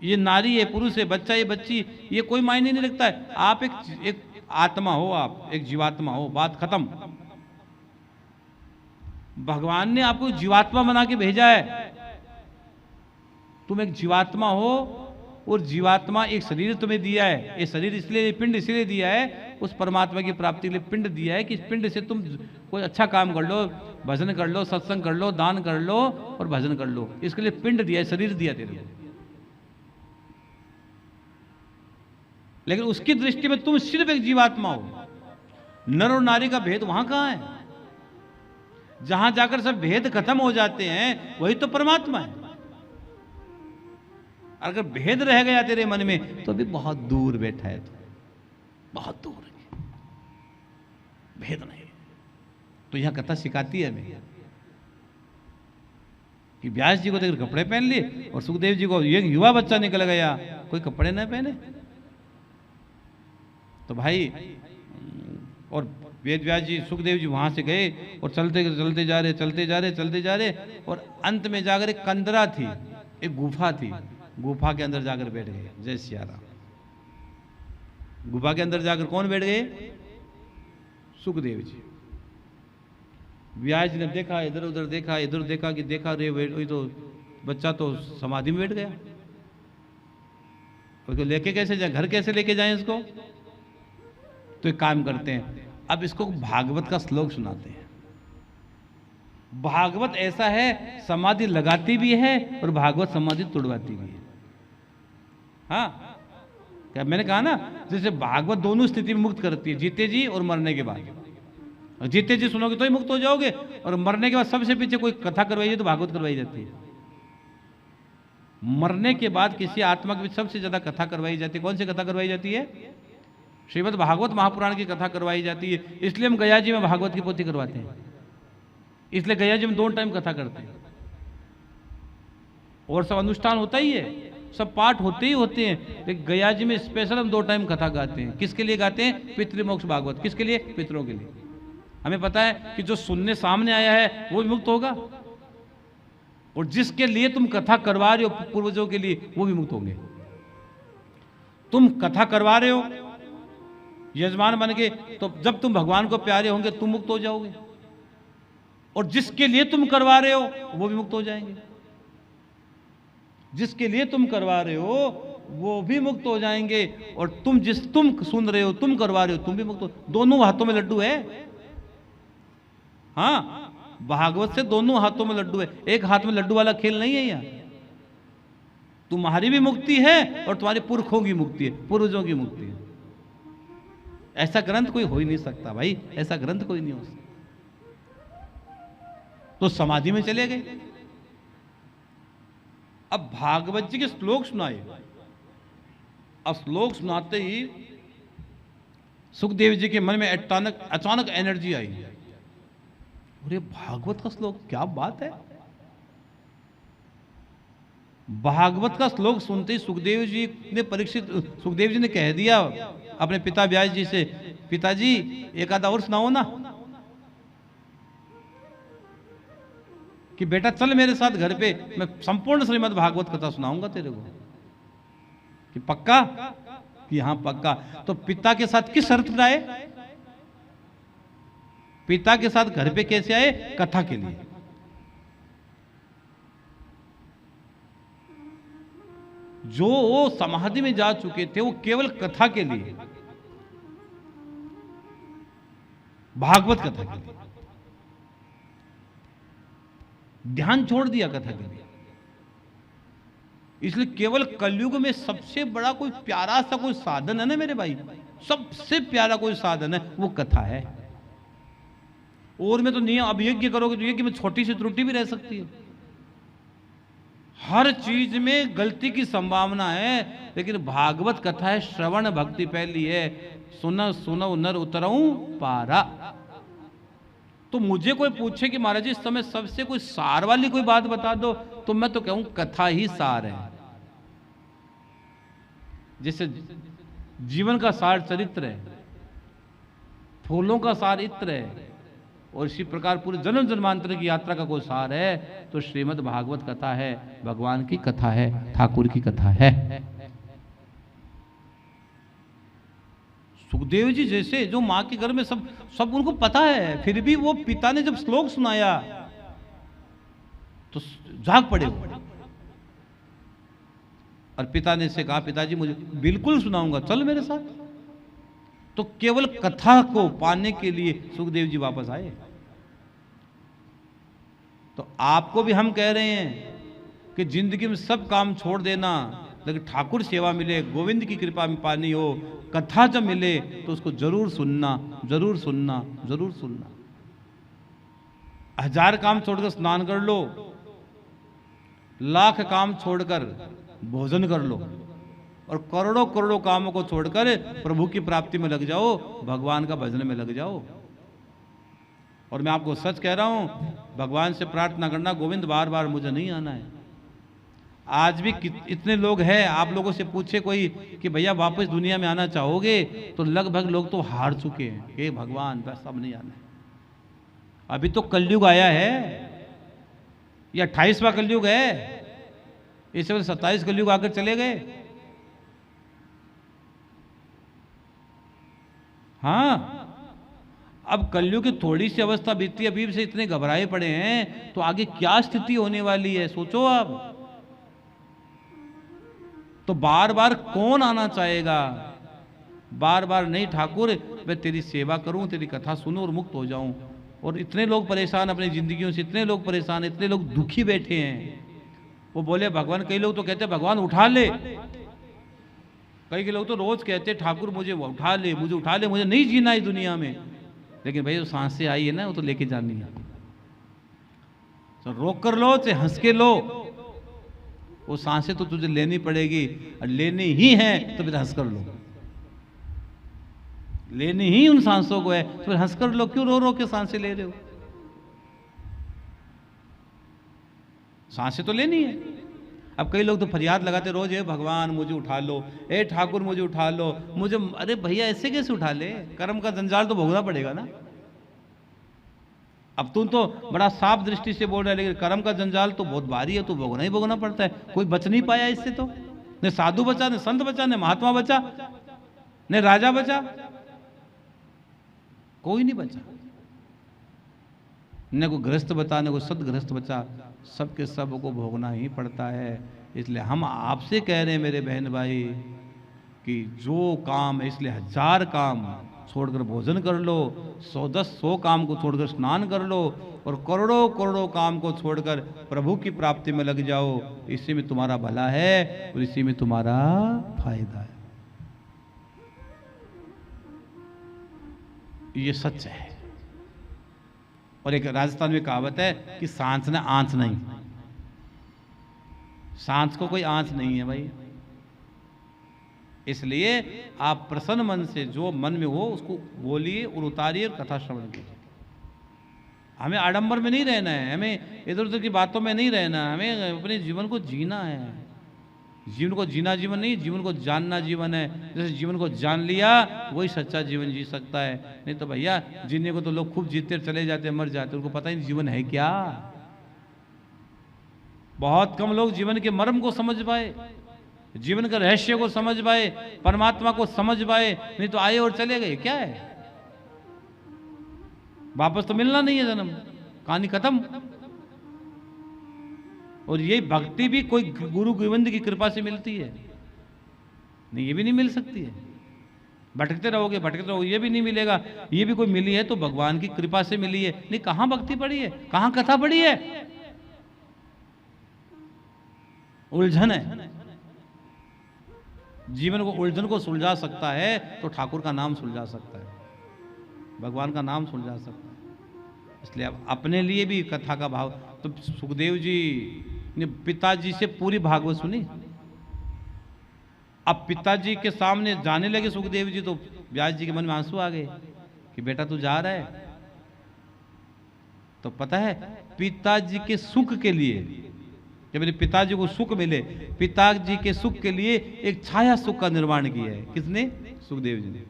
ये नारी है, पुरुष है, बच्चा है, बच्ची, ये कोई मायने नहीं रखता है। आप एक आत्मा हो, आप एक जीवात्मा हो, बात खत्म। भगवान ने आपको जीवात्मा बना के भेजा है। तुम एक जीवात्मा हो और जीवात्मा एक शरीर तुम्हें दिया है। ये शरीर इसलिए, पिंड इसलिए दिया है, उस परमात्मा की प्राप्ति के लिए पिंड दिया है कि इस पिंड से तुम कोई अच्छा काम कर लो, भजन कर लो, सत्संग कर लो, दान कर लो और भजन कर लो। इसके लिए पिंड दिया है, शरीर दिया तेरे को। लेकिन उसकी दृष्टि में तुम सिर्फ एक जीवात्मा हो। नर और नारी का भेद वहां कहां है? जहां जाकर सब भेद खत्म हो जाते हैं वही तो परमात्मा है। अगर भेद रह गया तेरे मन में तो भी बहुत दूर बैठा है, तो बहुत दूर है, भेद नहीं। तो यहां कथा सिखाती है हमें कि व्यास जी को देख कपड़े पहन लिए और सुखदेव जी को एक युवा बच्चा निकल गया, कोई कपड़े न पहने। तो भाई, और वेद व्यास जी, सुखदेव जी वहां से गए और चलते चलते जा रहे, चलते जा रहे, चलते जा रहे, और अंत में जाकर एक कंदरा थी, एक गुफा थी, गुफा के अंदर जाकर बैठ गए। जय सिया राम। गुफा के अंदर जाकर कौन बैठ गए? सुखदेव जी। व्यास जी ने देखा, इधर उधर देखा, इधर देखा कि देखा रे वही तो बच्चा तो समाधि में बैठ गया। उसको लेके कैसे जाए, घर कैसे लेके जाएं इसको? तो एक काम करते हैं, अब इसको भागवत का श्लोक सुनाते हैं। भागवत ऐसा है, समाधि लगाती भी है और भागवत समाधि तोड़वाती भी है। हाँ, क्या मैंने कहा ना, जैसे भागवत दोनों स्थिति में मुक्त करती है, जीते जी और मरने के बाद। जीते जी सुनोगे तो ही मुक्त हो जाओगे, और मरने के बाद सबसे पीछे कोई कथा करवाई जाए तो भागवत करवाई जाती है। मरने के बाद किसी आत्मा के बीच सबसे ज्यादा कथा करवाई जाती है। कौन सी कथा करवाई जाती है? श्रीमद् भागवत महापुराण की कथा करवाई जाती है। इसलिए हम गया जी में भागवत की पोथी करवाते हैं, इसलिए गया जी में 2 टाइम कथा करते हैं। और सब अनुष्ठान होता ही है, सब पाठ होते ही होते हैं, लेकिन गया जी में स्पेशल हम 2 टाइम कथा गाते हैं। किसके लिए गाते हैं? पितृमोक्ष भागवत। किसके लिए? पितरों के लिए। हमें पता है कि जो सुनने सामने आया है वो भी मुक्त होगा, और जिसके लिए तुम कथा करवा रहे हो पूर्वजों के लिए, वो भी मुक्त होंगे। तुम कथा करवा रहे हो यजमान बन के, तो जब तुम भगवान को प्यारे होंगे तुम मुक्त हो जाओगे, और जिसके लिए तुम करवा रहे हो वो भी मुक्त हो जाएंगे। जिसके लिए तुम करवा रहे हो वो भी मुक्त हो जाएंगे, और तुम सुन रहे हो, तुम करवा रहे हो, तुम भी मुक्त हो। दोनों हाथों में लड्डू है। हाँ, भागवत से दोनों हाथों में लड्डू है। एक हाथ में लड्डू वाला खेल नहीं है यहाँ। तुम्हारी भी मुक्ति है और तुम्हारे पुरखों की मुक्ति है, पूर्वजों की मुक्ति है। ऐसा ग्रंथ कोई हो ही नहीं सकता भाई, ऐसा ग्रंथ कोई नहीं हो सकता। तो समाधि में चले गए। अब भागवत जी के श्लोक सुनाए। अब श्लोक सुनाते ही सुखदेव जी के मन में अचानक एनर्जी आई। अरे भागवत का श्लोक, क्या बात है! भागवत का श्लोक सुनते ही सुखदेव जी ने कह दिया अपने पिता व्यास जी से, पिताजी एक आधा और सुनाओ ना। कि बेटा चल मेरे साथ घर पे, मैं संपूर्ण श्रीमद् भागवत कथा सुनाऊंगा तेरे को। कि पक्का? कि हाँ पक्का। तो पिता के साथ किस शर्त पर आए? पिता के साथ घर पे कैसे आए? कथा के लिए। जो वो समाधि में जा चुके थे वो केवल कथा के लिए, भागवत कथा के लिए ध्यान छोड़ दिया, कथा के लिए। इसलिए केवल कलयुग में सबसे बड़ा कोई प्यारा सा कोई साधन है ना मेरे भाई, सबसे प्यारा कोई साधन है वो कथा है। और में तो नियम, अब यज्ञ करोगे तो यज्ञ में छोटी सी त्रुटि भी रह सकती है, हर चीज में गलती की संभावना है। लेकिन भागवत कथा है, श्रवण भक्ति पहली है, सुनो नर उतरऊं पारा। तो मुझे कोई पूछे कि महाराज जी इस समय सबसे कोई सार वाली कोई बात बता दो, तो मैं तो कहूं कथा ही सार है। जैसे जीवन का सार चरित्र है, फूलों का सार इत्र है, और इसी प्रकार पूरे जन्म जन्मांतर की यात्रा का कोई सार है तो श्रीमद् भागवत कथा है, भगवान की कथा है, ठाकुर की कथा है। सुखदेव जी जैसे जो माँ के घर में सब उनको पता है, फिर भी वो पिता ने जब श्लोक सुनाया तो जाग पड़े वो। और पिता ने से कहा, पिताजी मुझे बिल्कुल सुनाऊंगा, चल मेरे साथ। तो केवल कथा को पाने के लिए सुखदेव जी वापस आए। तो आपको भी हम कह रहे हैं कि जिंदगी में सब काम छोड़ देना, लेकिन ठाकुर सेवा मिले, गोविंद की कृपा में पानी हो, कथा जब मिले तो उसको जरूर सुनना, जरूर सुनना, जरूर सुनना। 1000 काम छोड़कर स्नान कर लो, लाख काम छोड़कर भोजन कर लो, और करोड़ों करोड़ों कामों को छोड़कर प्रभु की प्राप्ति में लग जाओ, भगवान का भजन में लग जाओ। और मैं आपको सच कह रहा हूं, भगवान से प्रार्थना करना, गोविंद बार बार मुझे नहीं आना है। आज भी इतने लोग हैं, आप लोगों से पूछे कोई कि भैया वापस दुनिया में आना चाहोगे, तो लगभग लोग तो हार चुके हैं कि भगवान बस अब नहीं आना है। अभी तो कलयुग आया है, ये 28वां कलयुग है, इससे पहले 27 कलयुग आकर चले गए। हाँ, अब कलयुग की थोड़ी सी अवस्था बीती, अभी से इतने घबराए पड़े हैं, तो आगे क्या स्थिति होने वाली है सोचो आप। तो बार बार कौन आना चाहेगा? बार बार नहीं, ठाकुर मैं तेरी सेवा करूं, तेरी कथा सुनूं और मुक्त हो जाऊं। और इतने लोग परेशान अपनी जिंदगियों से, इतने लोग परेशान, इतने लोग दुखी बैठे हैं। वो बोले भगवान, कई लोग तो कहते हैं भगवान उठा ले, कई लोग तो रोज कहते हैं ठाकुर मुझे उठा ले, मुझे उठा ले, मुझे नहीं जीना इस दुनिया में। लेकिन भाई वो सांसें आई है ना, वो तो लेके जानी है। तो रोक कर लो चाहे हंस के लो, वो सांसें तो तुझे लेनी पड़ेगी, और लेनी ही है तो फिर हंस कर लो। लेनी ही उन सांसों को है तो फिर हंस कर लो, क्यों रो रो के सांसें ले रहे हो? सांसें तो लेनी है। अब कई लोग तो फरियाद लगाते रोज, है भगवान मुझे उठा लो, ए ठाकुर मुझे उठा लो, मुझे। अरे भैया ऐसे कैसे उठा ले? कर्म का जंजाल तो भोगना पड़ेगा ना। अब तुम तो बड़ा साफ दृष्टि से बोल रहे, लेकिन कर्म का जंजाल तो बहुत भारी है, तो भोगना ही भोगना पड़ता है। कोई बच नहीं पाया इससे, तो न साधु बचा, न संत बचा, न महात्मा बचा, न राजा बचा, कोई नहीं बचा। न कोई गृहस्थ बचा, न कोई सदगृहस्थ बचा, सबके सब को भोगना ही पड़ता है। इसलिए हम आपसे कह रहे हैं मेरे बहन भाई कि जो काम है, इसलिए 1000 काम छोड़कर भोजन कर लो, 100 काम को छोड़कर स्नान कर लो, और करोड़ों करोड़ों काम को छोड़कर प्रभु की प्राप्ति में लग जाओ। इसी में तुम्हारा भला है और इसी में तुम्हारा फायदा है। ये सच है। और एक राजस्थान में कहावत है कि सांस ने आंच नहीं, सांस को कोई आंच नहीं है भाई। इसलिए आप प्रसन्न मन से जो मन में हो उसको बोलिए और उतारिए और कथा श्रवण कीजिए। हमें आडंबर में नहीं रहना है, हमें इधर उधर की बातों में नहीं रहना है, हमें अपने जीवन को जीना है। जीवन को जीना जीवन नहीं, जीवन को जानना जीवन है। जैसे जीवन को जान लिया वही सच्चा जीवन जी सकता है। नहीं तो भैया जीने को तो लोग खूब जीते चले जाते, मर जाते, उनको पता ही नहीं जीवन है क्या। बहुत कम लोग जीवन के मर्म को समझ पाए, जीवन के रहस्य को समझ पाए, परमात्मा को समझ पाए। नहीं तो आए और चले गए, क्या है? वापस तो मिलना नहीं है जन्म, कहानी खत्म। और ये भक्ति भी कोई गुरु गोविंद की कृपा से मिलती है, नहीं ये भी नहीं मिल सकती है। भटकते रहोगे, भटकते रहोगे, ये भी नहीं मिलेगा। ये भी कोई मिली है तो भगवान की कृपा से मिली है। नहीं, कहां भक्ति पड़ी है, कहां कथा पड़ी है? उलझन है। जीवन को उलझन को सुलझा सकता है तो ठाकुर का नाम सुलझा सकता है, भगवान का नाम सुलझा सकता है। इसलिए अब अपने लिए भी कथा का भाव। तो सुखदेव जी ने पिताजी से पूरी भागवत सुनी। अब पिताजी के सामने जाने लगे सुखदेव जी, तो व्यास जी के मन में आंसू आ गए कि बेटा तू जा रहा है। तो पता है पिताजी के सुख के लिए, जब मेरे पिताजी को सुख मिले, पिताजी के सुख के लिए एक छाया सुख का निर्माण किया है। किसने? सुखदेव जी ने।